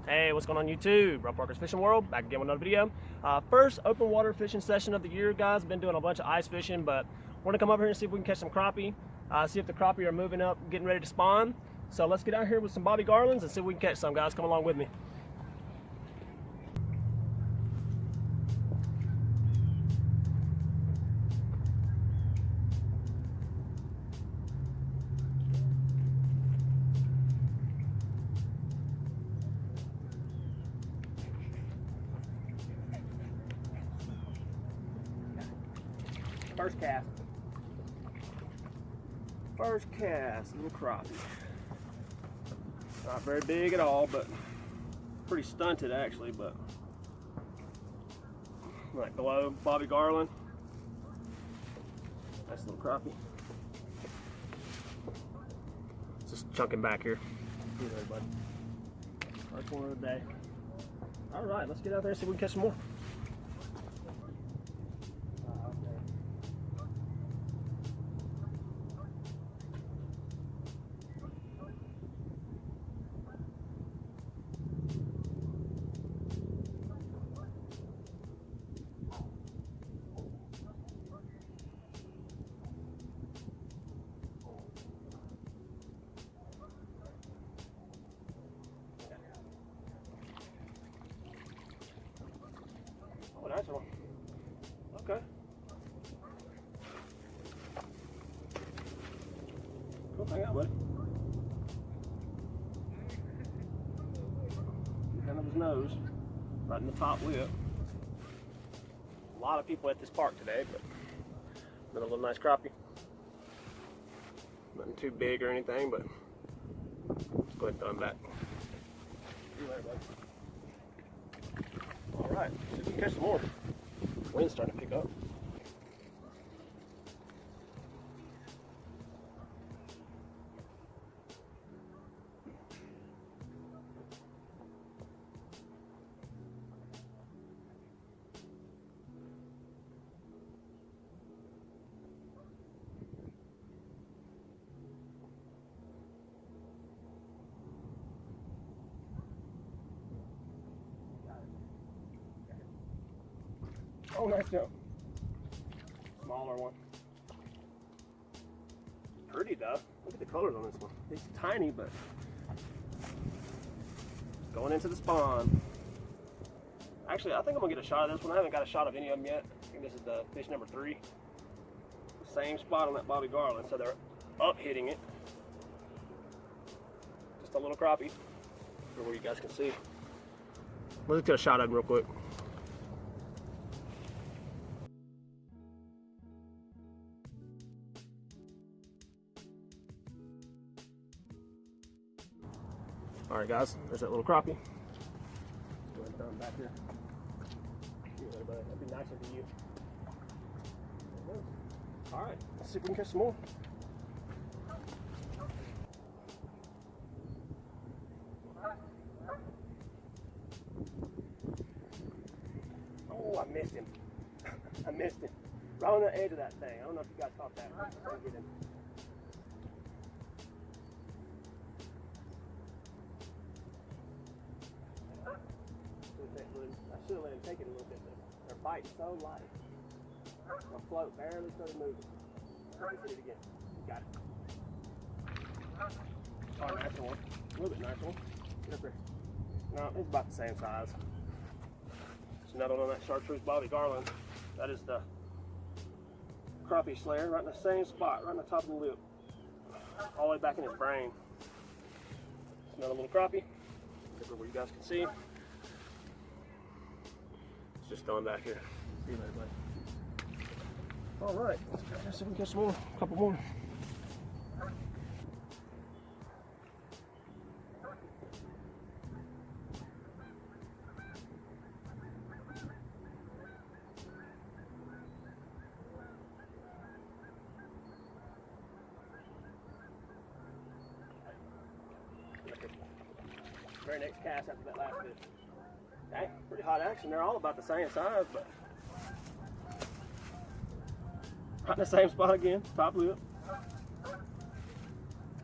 Hey, what's going on YouTube? Robparkers Fishing World, back again with another video. First open water fishing session of the year, guys. Been doing a bunch of ice fishing, but want to come up here and see if we can catch some crappie. See if the crappie are moving up, getting ready to spawn. So let's get out here with some bobby garlands and see if we can catch some, guys. Come along with me. First cast. First cast, little crappie. Not very big at all, but pretty stunted actually, but like below bobby garland. Nice little crappie. Just chunking back here. Here, everybody. First one of the day. All right, let's get out there and see if we can catch some more. Oh, nice one. Okay. Cool thing out, buddy. Kind of his nose, right in the top lip. A lot of people at this park today, but another little nice crappie. Nothing too big or anything, but let's go ahead and throw him back. See you later, buddy. All right, see if we can catch some more. Wind's starting to pick up. Oh, nice jump. Smaller one. Pretty though. Look at the colors on this one. It's tiny, but going into the spawn. Actually, I think I'm gonna get a shot of this one. I haven't got a shot of any of them yet. I think this is the fish number 3. Same spot on that bobby garland, so they're up hitting it. Just a little crappie, for where you guys can see. Let's get a shot of him real quick. All right, guys, there's that little crappie. Go ahead and throw him back here. That'd be nicer for you. All right, let's see if we can catch some more. Oh, I missed him. I missed him. Right on the edge of that thing. I don't know if you guys caught that. Get him. I should have let him take it a little bit, but their bite's so light. My float barely started moving. Let me hit it again. Got it. Oh, nice one. A little bit nicer one. Get up there. No, it's about the same size. There's another one on that chartreuse bobby garland. That is the crappie slayer, right in the same spot, right on the top of the lip. All the way back in his brain. It's another little crappie. Where you guys can see. Just throwing back here. See you later, buddy. All right, let's see if we can catch some more. A couple more. Very next cast after that last fish. Okay, pretty hot action. They're all about the same size, but right in the same spot again, top lip.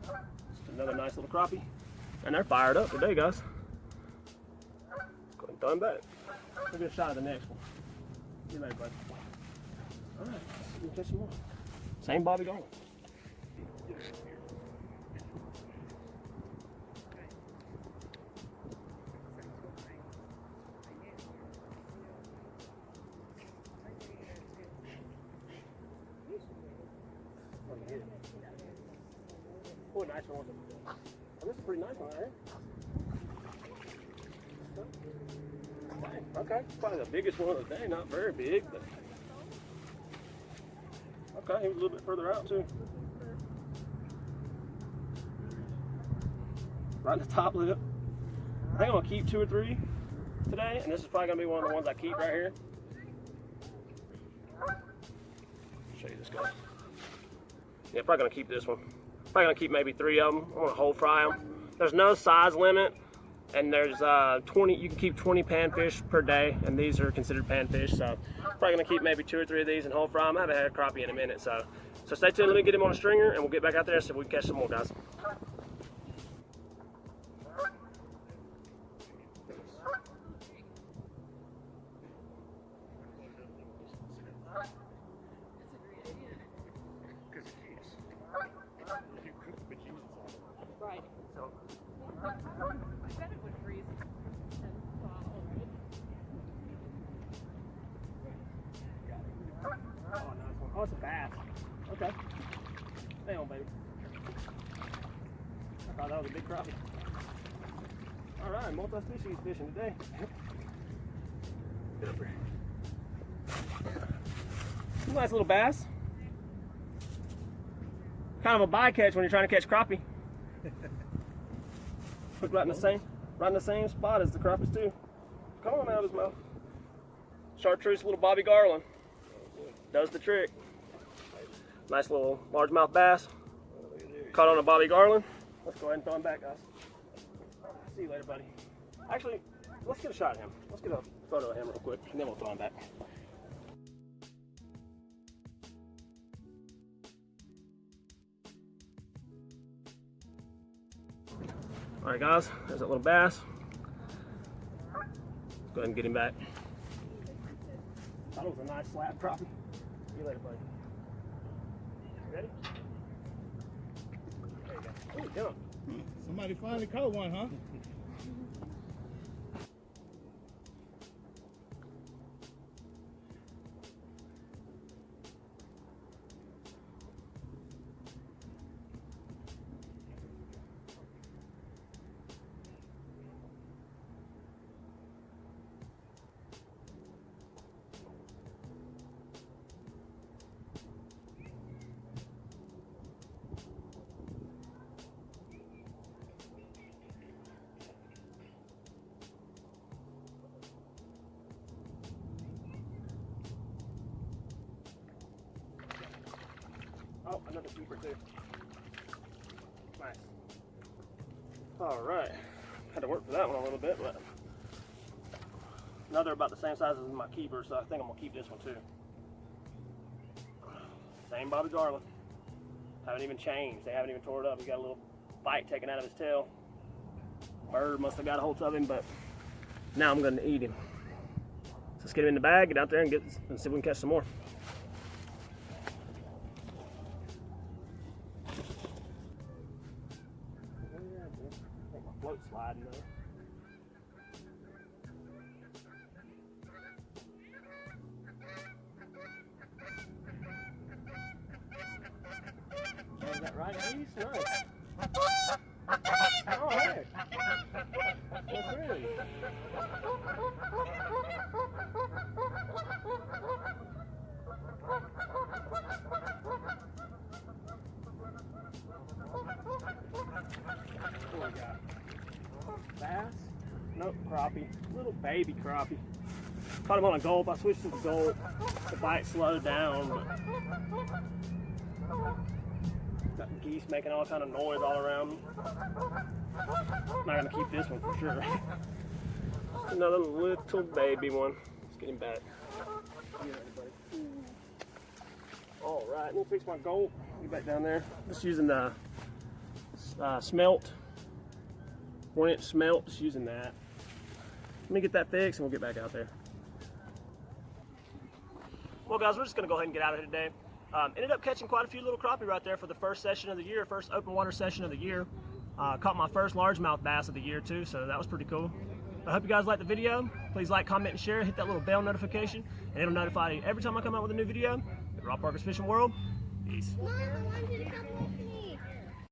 Just another nice little crappie. And they're fired up today, guys. throw him back. We'll get a shot at the next one. See you later, buddy. All right, we'll catch some more. Same Bobby Garland. Oh, a nice one. Oh, this is a pretty nice one right here. Okay, probably the biggest one of the day. Not very big, but okay, he was a little bit further out too. Right in the top lip. I think I'm gonna keep 2 or 3 today, and this is probably gonna be one of the ones I keep right here. Show you this guy. Yeah, probably gonna keep this one. Probably gonna keep maybe 3 of them. I want to whole fry them. There's no size limit, and there's 20. You can keep 20 panfish per day, and these are considered panfish. So probably gonna keep maybe 2 or 3 of these and whole fry them. I haven't had a crappie in a minute, so stay tuned. Let me get him on a stringer, and we'll get back out there so we can catch some more, guys. Right. So I bet it would freeze and thaw already. Oh, nice one. Oh, it's a bass. Okay. Hang on, baby. I thought that was a big crappie. All right, multi-species fishing today. Get up here. Nice little bass. Kind of a bycatch when you're trying to catch crappie. Put right in the same spot as the crappies too. Come on out of his mouth. Chartreuse little Bobby Garland. Does the trick. Nice little largemouth bass. Caught on a Bobby Garland. Let's go ahead and throw him back, guys. See you later, buddy. Actually, let's get a shot at him. Let's get a photo of him real quick, and then we'll throw him back. All right, guys, there's that little bass. Let's go ahead and get him back. Thought it was a nice slab crappie. See you later, buddy. Ready? There you go. Ooh, Somebody finally caught one, huh? Oh, another keeper too. Nice. All right. Had to work for that one a little bit, but another about the same size as my keeper, so I think I'm gonna keep this one too. Same Bobby Garland. Haven't even changed. They haven't even tore it up. He got a little bite taken out of his tail. Bird must have got a hold of him, but now I'm gonna eat him. So let's get him in the bag, get out there and see if we can catch some more. Float sliding though. Oh, is that right, Ace? Nice. Oh, heck. That's really. What we got? Bass? Nope, crappie. Little baby crappie. Caught him on a gulp. I switched to the gulp. The bite slowed down, but got geese making all kind of noise all around me. I'm not gonna keep this one for sure. Another little baby one. Let's get him back. All right, let me fix my gulp. Get back down there. Just using the smelt. 1-inch smelt, just using that. Let me get that fixed and we'll get back out there. Well guys, we're just gonna go ahead and get out of here today. Ended up catching quite a few little crappie right there for the first session of the year, first open water session of the year. Caught my first largemouth bass of the year too, so that was pretty cool. I hope you guys liked the video. Please like, comment, and share. Hit that little bell notification, and it'll notify you every time I come out with a new video. Robparkers Fishing World. Peace. Mom, I want you to come with me.